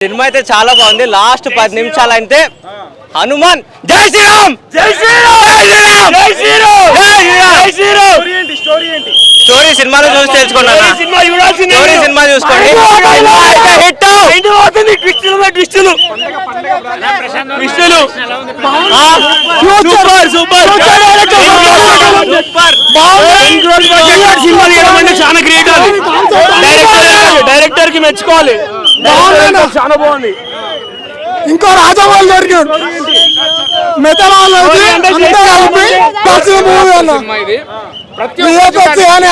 Cinema అయితే చాలా బాగుంది. లాస్ట్ 10 నిమిషాలు అయితే హనుమాన్ జై శ్రీరామ్ జై శ్రీరామ్ జై శ్రీరామ్ జై శ్రీరామ్ జై శ్రీరామ్. స్టోరీ సినిమాలో చూసి తెలుసుకున్నాను. స్టోరీ సినిమా చూసుకోండి. హిట్ ట్విస్టులు సూపర్ సూపర్ చాలా గ్రేట్. డైరెక్టర్ కి మెచ్చుకోవాలి. చాలా బాగుంది. ఇంకో రాజమౌళి దొరికాడు.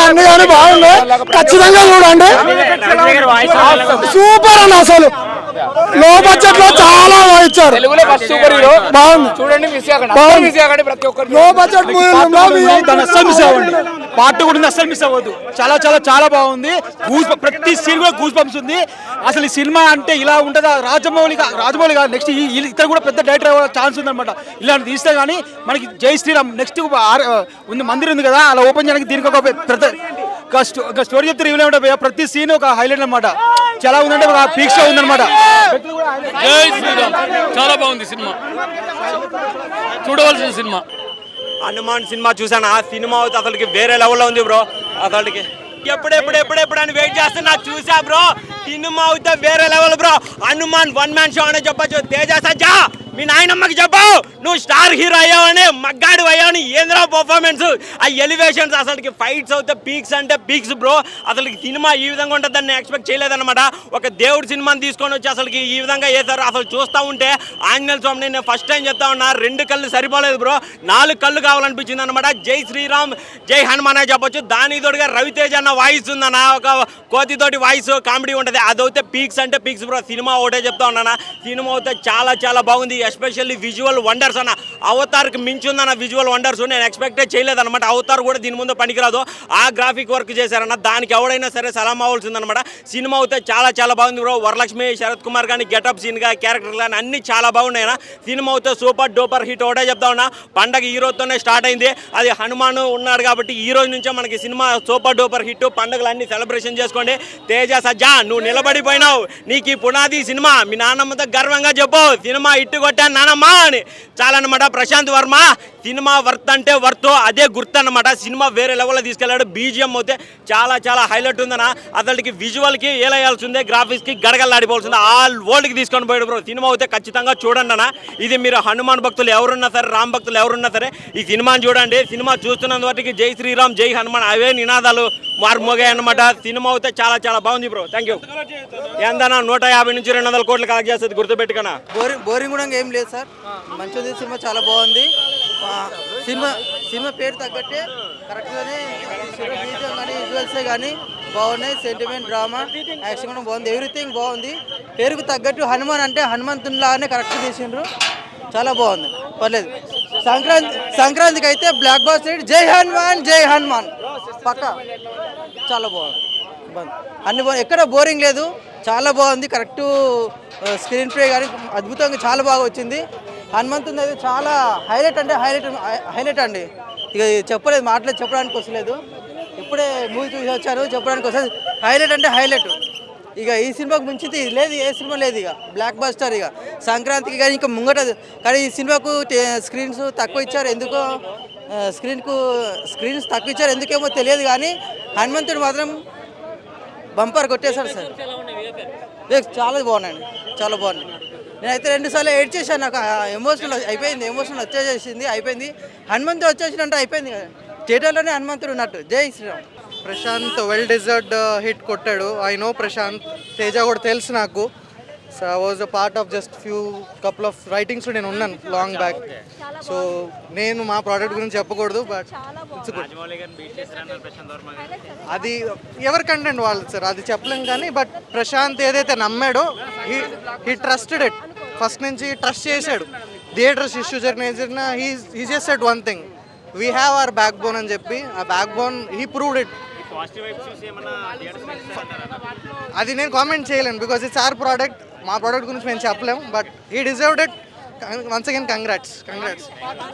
అన్ని కానీ బాగుంది. ఖచ్చితంగా చూడండి. సూపర్ అన్న. అసలు లో బడ్జెట్ లో చాలా ఇచ్చారు. బాగుంది చూడండి. లో బడ్జెట్ మిస్ అవ్వండి. పార్ట్ కూడా అస్సలు మిస్ అవ్వద్దు. చాలా చాలా చాలా బాగుంది. ప్రతి సీన్ కూడా గూస్ బంప్స్ ఉంది. అసలు ఈ సినిమా అంటే ఇలా ఉంటుందా? రాజమౌళి నెక్స్ట్ ఇతను కూడా పెద్ద డైరెక్టర్ అయ్యే ఛాన్స్ ఉందన్నమాట. ఇలాంటి తీస్తే కానీ మనకి జై శ్రీరామ్ నెక్స్ట్ ఉంది మందిర్ ఉంది కదా, అలా ఓపెన్ చేయడానికి దీనికి ఒక పెద్ద స్టోరీ చెప్తే రివ్యూ ఉంటాయి. ప్రతి సీన్ ఒక హైలైట్ అనమాట. చాలా ఉందంటే ఒక పీక్స్ ఉందన్నమాట. జై శ్రీరామ్ చాలా బాగుంది సినిమా, చూడవలసిన సినిమా. హనుమాన్ సినిమా చూసాను. ఆ సినిమా అయితే అసలుకి వేరే లెవెల్లో ఉంది బ్రో. అసలుకి ఎప్పుడెప్పుడు అని వెయిట్ చేస్తున్నా. చూసా బ్రో. సినిమా అయితే వేరే level bro. Hanuman 1 man show అనే చెప్పచ్చు. తేజ సజ్జా మీ నాయనమ్మకి చెప్పావు నువ్వు స్టార్ హీరో అయ్యావని, మగ్గాడు అయ్యావని. ఏంద్రా పర్ఫార్మెన్స్, ఆ ఎలివేషన్స్, అసలుకి ఫైట్స్ అయితే పీక్స్ అంటే పీక్స్ బ్రో. అసలుకి సినిమా ఈ విధంగా ఉంటుందని నేను ఎక్స్పెక్ట్ చేయలేదన్నమాట. ఒక దేవుడి సినిమాని తీసుకొని వచ్చి అసలుకి ఈ విధంగా వేశారు. అసలు చూస్తూ ఉంటే ఆంజనేయ స్వామిని నేను ఫస్ట్ టైం చెప్తా ఉన్నా, 2 కళ్ళు సరిపోలేదు బ్రో, 4 కళ్ళు కావాలనిపించింది అనమాట. జై శ్రీరామ్ జై హనుమాన్ అని చెప్పొచ్చు. దానికి తోడుగా రవితేజ అన్న వాయిస్ ఉందన్న, ఒక కోతితోటి వాయిస్ కామెడీ ఉంటుంది. అదైతే పీక్స్ అంటే పీక్స్ బ్రో. సినిమా ఒకటే చెప్తా ఉన్నానా, సినిమా అయితే చాలా చాలా బాగుంది. ఎస్పెషల్లీ విజువల్ వండర్స్ అన్న. అవతార్కి మించి ఉందన్న విజువల్ వండర్స్. నేను ఎక్స్పెక్టే చేయలేదన్నమాట. అవతార్ కూడా దీని ముందు పనికిరాదు. ఆ గ్రాఫిక్ వర్క్ చేశారన్న, దానికి ఎవడైనా సరే సలాం అవ్వాల్సిందనమాట. సినిమా అయితే చాలా చాలా బాగుంది బ్రో. వరలక్ష్మి, శరత్ కుమార్ కానీ, గెటప్ సీన్గా, క్యారెక్టర్ కానీ అన్ని చాలా బాగున్నాయన్న. సినిమా అయితే సూపర్ డూపర్ హిట్ ఒకటే చెప్తా ఉన్నా. పండగ ఈ రోజుతోనే స్టార్ట్ అయింది. అది హనుమాన్ ఉన్నాడు కాబట్టి ఈ రోజు నుంచే మనకి సినిమా సూపర్ డూపర్ హిట్. పండుగలు అన్ని సెలబ్రేషన్ చేసుకోండి. తేజ సజ్జా నువ్వు నిలబడిపోయినావు. నీకు ఈ పునాది సినిమా. మీ నాన్నమ్మతో గర్వంగా చెప్పు, సినిమా హిట్ కొట్టాను నానమ్మా అని. చాలా అనమాట. ప్రశాంత్ వర్మ సినిమా వర్త్ అంటే వర్త్, అదే గుర్తు అనమాట. సినిమా వేరే లెవెల్లో తీసుకెళ్లాడు. బీజిఎం అయితే చాలా చాలా హైలైట్ ఉందన్న. అతడికి విజువల్కి ఏలయ్యాల్సిందే, గ్రాఫిక్స్కి గడగల్లాడిపోవాల్సిందే. ఆల్ వరల్డ్కి తీసుకొని పోయాడు బ్రో. సినిమా అయితే ఖచ్చితంగా చూడండి అన్న. ఇది మీరు హనుమాన్ భక్తులు ఎవరున్నా సరే, రామ్ భక్తులు ఎవరున్నా సరే ఈ సినిమాని చూడండి. సినిమా చూస్తున్నంత వాటికి జై శ్రీరామ్ జై హనుమాన్ అవే నినాదాలు మారుమోగాయి అనమాట. సినిమా అయితే చాలా చాలా బాగుంది బ్రో. Thank you. ఏందన్నా 150 నుంచి 200 కోట్లు కలెక్ట్ చేస్తుంది, గుర్తుపెట్టుకున్నా. బోరింగ్ కూడా ఏం లేదు సార్, మంచిది. సినిమా చాలా బాగుంది. సినిమా పేరు తగ్గట్టే కరెక్ట్గానే బీజం కానీ విజువల్సే కానీ బాగున్నాయి. సెంటిమెంట్, డ్రామా, యాక్షన్ కూడా బాగుంది. ఎవ్రీథింగ్ బాగుంది. పేరుకు తగ్గట్టు హనుమాన్ అంటే హనుమంతునిలాగానే కరెక్ట్ చేసిండ్రు. చాలా బాగుంది, పర్లేదు. సంక్రాంతికి అయితే బ్లాక్ బాస్టర్ జై హనుమాన్ పక్క. చాలా బాగుంది. అన్ని ఎక్కడ బోరింగ్ లేదు, చాలా బాగుంది. కరెక్ట్ స్క్రీన్ ప్లే కానీ అద్భుతంగా చాలా బాగా వచ్చింది. హనుమంతుని అయితే చాలా హైలైట్ అండి. ఇక చెప్పలేదు, మాటలేదు, చెప్పడానికి వస్తలేదు. ఇప్పుడే మూవీ చూసి వచ్చాను, చెప్పడానికి వస్తుంది. హైలైట్ అంటే హైలైట్. ఇక ఈ సినిమాకు మించింది లేదు, ఏ సినిమా లేదు. ఇక బ్లాక్ బస్టర్. ఇక సంక్రాంతికి కానీ ఇంకా ముంగట. కానీ ఈ సినిమాకు స్క్రీన్స్ తక్కువ ఇచ్చారు. ఎందుకో స్క్రీన్స్ తక్కువ ఇచ్చారు, ఎందుకేమో తెలియదు. కానీ హనుమంతుడు మాత్రం బంపర్ కొట్టేశాడు సార్. చాలా బాగున్నాయండి, చాలా బాగుంది. నేనైతే 2 సార్లు ఎడిట్ చేశాను. నాకు ఎమోషనల్ వచ్చేసింది, అయిపోయింది. హనుమంతుడు వచ్చేసినట్టు అయిపోయింది కదా. థియేటర్లోనే హనుమంతుడు ఉన్నట్టు. Jai Shriram. Prashanth well deserved hit కొట్టాడు. I know Prashanth. తేజ కూడా తెలుసు నాకు. So I was a part of just couple of writings నేను ఉన్నాను లాంగ్ బ్యాక్. సో నేను మా ప్రోడక్ట్ గురించి చెప్పకూడదు, బట్ అది ఎవరి కంటెంట్ వాళ్ళు సార్, అది చెప్పలేం. కానీ బట్ ప్రశాంత్ ఏదైతే నమ్మాడో హీ ట్రస్టెడ్ ఇట్. ఫస్ట్ నుంచి ట్రస్ట్ చేశాడు. థియేటర్స్ ఇష్యూ జరిగిన he just said one thing, we have our back bone అని చెప్పి. ఆ back bone he proved it. అది నేను కామెంట్ చేయలేను, బికాజ్ ఇట్స్ అవర్ ప్రోడక్ట్. మా ప్రోడక్ట్ గురించి మేము చెప్పలేము, but he deserved it. Once again congrats.